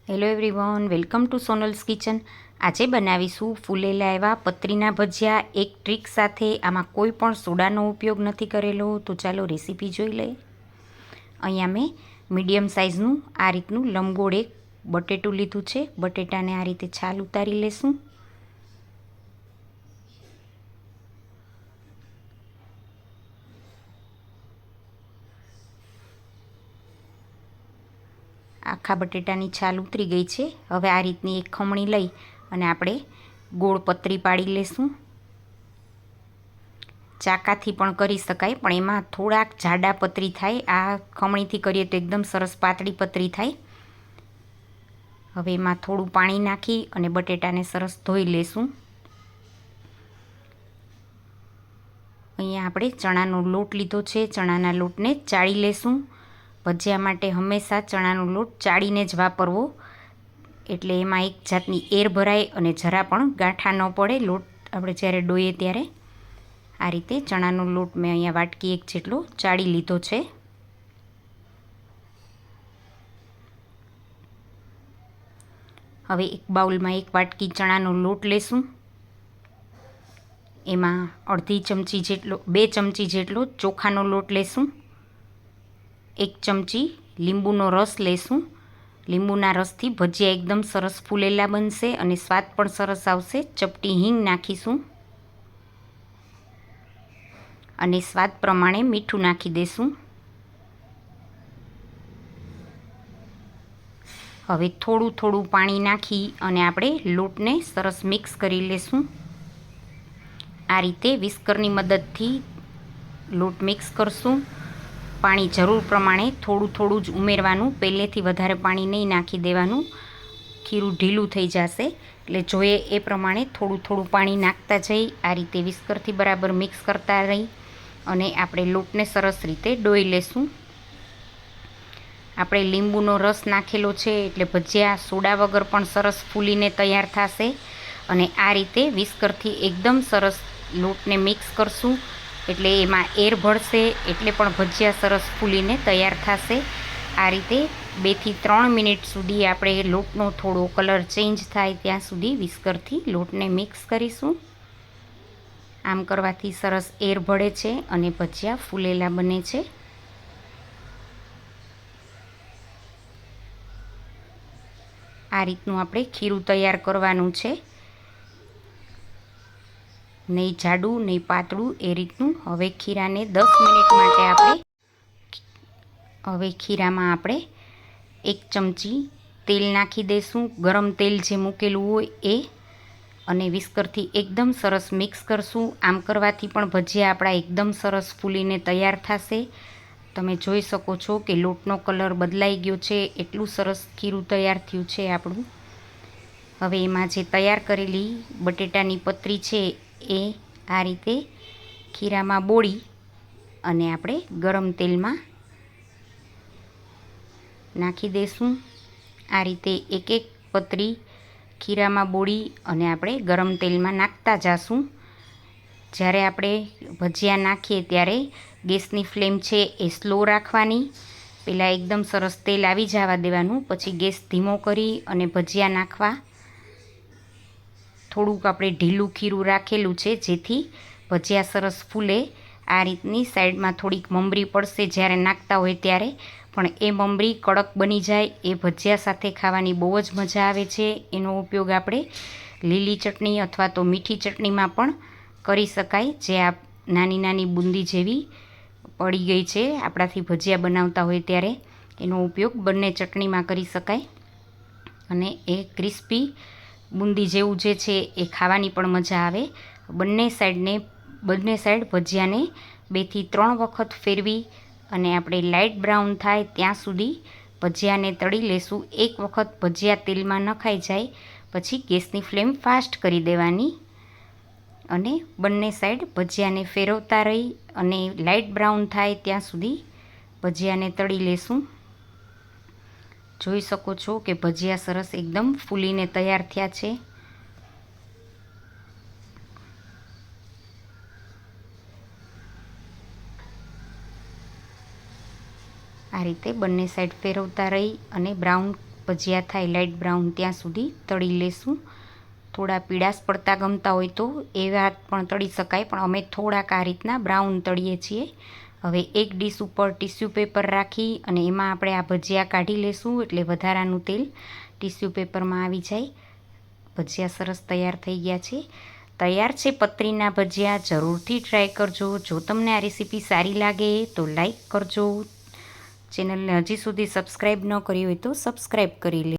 Hello everyone, welcome to Sonal's kitchen. આજે બનાવીશું ફૂલેલા એવા પતરીના ભજીયા એક ટ્રીક સાથે. આમાં કોઈ પણ સોડાનો ઉપયોગ નથી કરેલો. તો ચાલો રેસીપી જોઈ લઈએ. અહીંયા મેં મીડિયમ સાઇઝનું આ રીતનું લંબગોળ એક બટેટું લીધું છે. બટેટાને આ રીતે છાલ ઉતારી લેશું. આખા બટેટાની છાલ ઉતરી ગઈ છે. હવે આ રીતની એક ખમણી લઈ અને આપણે ગોળ પતરી પાડી લેશું. ચાકાથી પણ કરી શકાય, પણ એમાં થોડાક જાડા પતરી થાય. આ ખમણીથી કરીએ તો એકદમ સરસ પાતળી પતરી થાય. હવે એમાં થોડું પાણી નાખી અને બટેટાને સરસ ધોઈ લેશું. અહીંયા આપણે ચણાનો લોટ લીધો છે. ચણાના લોટને ચાળી લેશું. ભજીયા માટે હંમેશા ચણાનો લોટ ચાળીને જ વાપરવો, એટલે એમાં એક જાતની એર ભરાય અને જરા પણ ગાંઠા ન પડે. લોટ આપણે જ્યારે ડોઈએ ત્યારે આ રીતે ચણાનો લોટ મેં અહીંયા વાટકી એક જેટલો ચાળી લીધો છે. હવે એક બાઉલમાં એક વાટકી ચણાનો લોટ લેશું. એમાં અડધી ચમચી જેટલો 2 ચમચી જેટલો ચોખાનો લોટ લેશું. 1 ચમચી લીંબુનો રસ લેશું. લીંબુના રસથી ભજીયા એકદમ સરસ ફૂલેલા બનશે અને સ્વાદ પણ સરસ આવશે. ચપટી હિંગ નાખીશું અને સ્વાદ પ્રમાણે મીઠું નાખી દઈશું. હવે થોડું થોડું પાણી નાખી અને આપણે લોટને સરસ મિક્સ કરી લેશું. આ રીતે વિસ્કરની મદદથી લોટ મિક્સ કરશું. પાણી જરૂર પ્રમાણે થોડું થોડું જ ઉમેરવાનું. પહેલેથી વધારે પાણી નહીં નાખી દેવાનું, ખીરું ઢીલું થઈ જશે. એટલે જોઈએ એ પ્રમાણે થોડું થોડું પાણી નાખતા જઈ આ રીતે વિસ્કરથી બરાબર મિક્સ કરતા રહી અને આપણે લોટને સરસ રીતે ડોઈ લેશું. આપણે લીંબુનો રસ નાખેલો છે એટલે ભજીયા સોડા વગર પણ સરસ ફૂલીને તૈયાર થશે. અને આ રીતે વિસ્કરથી એકદમ સરસ લોટને મિક્સ કરશું એટલે એમાં એર ભળશે, એટલે પણ ભજીયા સરસ ફૂલીને તૈયાર થશે. આ રીતે 2 થી 3 મિનિટ સુધી આપણે લોટનો થોડો કલર ચેન્જ થાય ત્યાં સુધી વિસ્કરથી લોટને મિક્સ કરીશું. આમ કરવાથી સરસ એર ભળે છે અને ભજીયા ફૂલેલા બને છે. આ રીતનું આપણે ખીરું તૈયાર કરવાનું છે. નહીં જાડું નહીં પાતળું, એ રીતનું. હવે ખીરાને 10 મિનિટ માટે હવે ખીરામાં આપણે 1 ચમચી તેલ નાખી દઈશું. ગરમ તેલ જે મૂકેલું હોય એ, અને વિસ્કરથી એકદમ સરસ મિક્સ કરશું. આમ કરવાથી પણ ભજીયા આપણા એકદમ સરસ ફૂલીને તૈયાર થશે. તમે જોઈ શકો છો કે લોટનો કલર બદલાઈ ગયો છે. એટલું સરસ ખીરું તૈયાર થયું છે આપણું. હવે એમાં જે તૈયાર કરેલી બટેટાની પતરી છે એ આ રીતે ખીરામાં બોળી અને આપણે ગરમ તેલમાં નાખી દઈશું. આ રીતે એક એક પતરી ખીરામાં બોળી અને આપણે ગરમ તેલમાં નાખતા જાશું. જ્યારે આપણે ભજીયા નાખીએ ત્યારે ગેસની ફ્લેમ છે એ સ્લો રાખવાની. પહેલાં એકદમ સરસ તેલ આવી જવા દેવાનું, પછી ગેસ ધીમો કરી અને ભજીયા નાખવા. થોડુંક આપણે ઢીલું ખીરું રાખેલું છે જેથી ભજીયા સરસ ફૂલે. આ રીતની સાઈડમાં થોડીક મમરી પડશે જ્યારે નાખતા હોય ત્યારે, પણ એ મમરી કડક બની જાય એ ભજીયા સાથે ખાવાની બહુ જ મજા આવે છે. એનો ઉપયોગ આપણે લીલી ચટણી અથવા તો મીઠી ચટણીમાં પણ કરી શકાય. જે આ નાની નાની બુંદી જેવી પડી ગઈ છે આપણાથી ભજીયા બનાવતા હોય ત્યારે, એનો ઉપયોગ બંને ચટણીમાં કરી શકાય. અને એ ક્રિસ્પી બુંદી જેવું જે છે એ ખાવાની પણ મજા આવે. બંને સાઈડ ભજીયાને 2 થી 3 વખત ફેરવી અને આપણે લાઇટ બ્રાઉન થાય ત્યાં સુધી ભજીયાને તળી લેશું. એક વખત ભજીયા તેલમાં નખાઈ જાય પછી ગેસની ફ્લેમ ફાસ્ટ કરી દેવાની અને બંને સાઈડ ભજીયાને ફેરવતા રહી અને લાઇટ બ્રાઉન થાય ત્યાં સુધી ભજીયાને તળી લેશું. જોઈ શકો છો કે ભજીયા સરસ એકદમ ફૂલીને તૈયાર થયા છે. આ રીતે બંને સાઈડ ફેરવતા રહી અને બ્રાઉન ભજીયા થાય લાઇટ બ્રાઉન ત્યાં સુધી તળી લેશું. થોડા પીળાશ પડતા ગમતા હોય તો એવા પણ તળી શકાય, પણ અમે થોડાક આ રીતના બ્રાઉન તળીએ છીએ. હવે એક ડીશ ઉપર ટીશ્યુ પેપર રાખી અને એમાં આપણે આ ભજીયા કાઢી લેશું, એટલે વધારાનું તેલ ટીશ્યુ પેપરમાં આવી જાય. ભજીયા સરસ તૈયાર થઈ ગયા છે. તૈયાર છે પતરીના ભજીયા. જરૂરથી ટ્રાય કરજો. જો તમને આ રેસીપી સારી લાગે તો લાઈક કરજો. ચેનલને હજી સુધી સબસ્ક્રાઈબ ન કરી હોય તો સબસ્ક્રાઈબ કરી લે.